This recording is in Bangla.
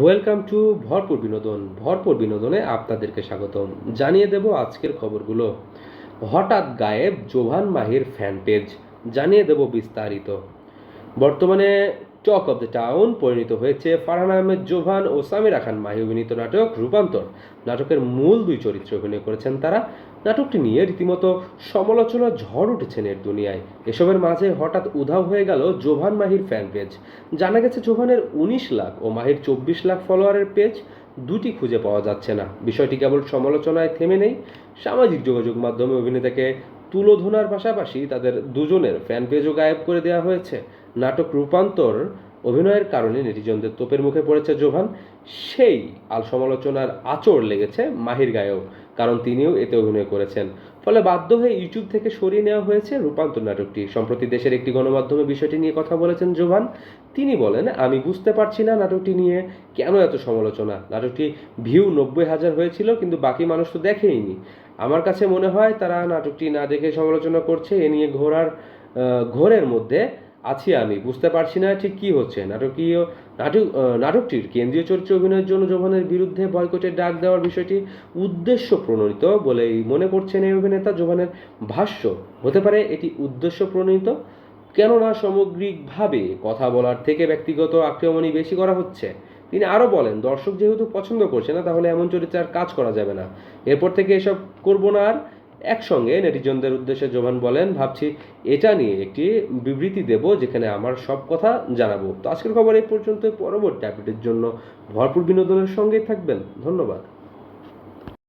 ওয়েলকাম টু ভরপুর বিনোদন। ভরপুর বিনোদনে আপনাদেরকে স্বাগতম। জানিয়ে দেব আজকের খবরগুলো। হঠাৎ গায়েব জোভান মাহির ফ্যান পেজ, জানিয়ে দেব বিস্তারিত। বর্তমানে টক অব দ্য টাউন পরিণত হয়েছে ফারহান আহমেদ জোভান ও সামিরা খান মাহি অভিনীত নাটক রূপান্তর। নাটকের মূল দুই চরিত্রে অভিনয় করেছেন তারা। নাটকটি নিয়ে রীতিমতো সমালোচনা ঝড় উঠেছে নেট দুনিয়ায়। এসবের মাঝে হঠাৎ উধাও হয়ে গেল জোভান মাহির ফ্যান পেজ। জানা গেছে জোভানের ১৯ লাখ ও মাহির ২৪ লাখ ফলোয়ারের পেজ দুটি খুঁজে পাওয়া যাচ্ছে না। বিষয়টি কেবল সমালোচনায় থেমে নেই, সামাজিক যোগাযোগ মাধ্যমে অভিনেতাকে তুলোধনার পাশাপাশি তাদের দুজনের ফ্যান পেজও গায়েব করে দেওয়া হয়েছে। নাটক রূপান্তর অভিনয়ের কারণে নেটিজনদের তোপের মুখে পড়েছে জোভান। সেই সমালোচনার আঁচড় লেগেছে মাহির গায়েও, কারণ তিনিও এতে অভিনয় করেছেন। ফলে বাধ্য হয়ে ইউটিউব থেকে সরিয়ে নেওয়া হয়েছে রূপান্তর নাটকটি। সম্প্রতি দেশের একটি গণমাধ্যমে বিষয়টি নিয়ে কথা বলেছেন জোভান। তিনি বলেন, আমি বুঝতে পারছি না নাটকটি নিয়ে কেন এত সমালোচনা। নাটকটি ভিউ ৯০,০০০ হয়েছিল, কিন্তু বাকি মানুষ তো দেখেইনি। আমার কাছে মনে হয় তারা নাটকটি না দেখে সমালোচনা করছে। এ নিয়ে ঘোরের মধ্যে আছি আমি, বুঝতে পারছি না ঠিক কী হচ্ছে। নাটকটির কেন্দ্রীয় চরিত্রে অভিনয়ের জন্য জোভানের বিরুদ্ধে বয়কটের ডাক দেওয়ার বিষয়টি উদ্দেশ্য প্রণোদিত বলেই মনে করছেন এই অভিনেতা। জোভানের ভাষ্য, হতে পারে এটি উদ্দেশ্য প্রণোদিত, কেননা সামগ্রিকভাবে কথা বলার থেকে ব্যক্তিগত আক্রমণই বেশি করা হচ্ছে। তিনি আরও বলেন, দর্শক যেহেতু পছন্দ করছে না, তাহলে এমন চরিত্রে আর কাজ করা যাবে না। এরপর থেকে এসব করব না আর। একসঙ্গে নেটিজনদের উদ্দেশ্যে জোভান বলেন, ভাবছি এটা নিয়ে একটি বিবৃতি দেব যেখানে আমার সব কথা জানাবো। তো আজকের খবর এই পর্যন্ত। পরবর্তী আপডেটের জন্য ভরপুর বিনোদনের সঙ্গেই থাকবেন। ধন্যবাদ।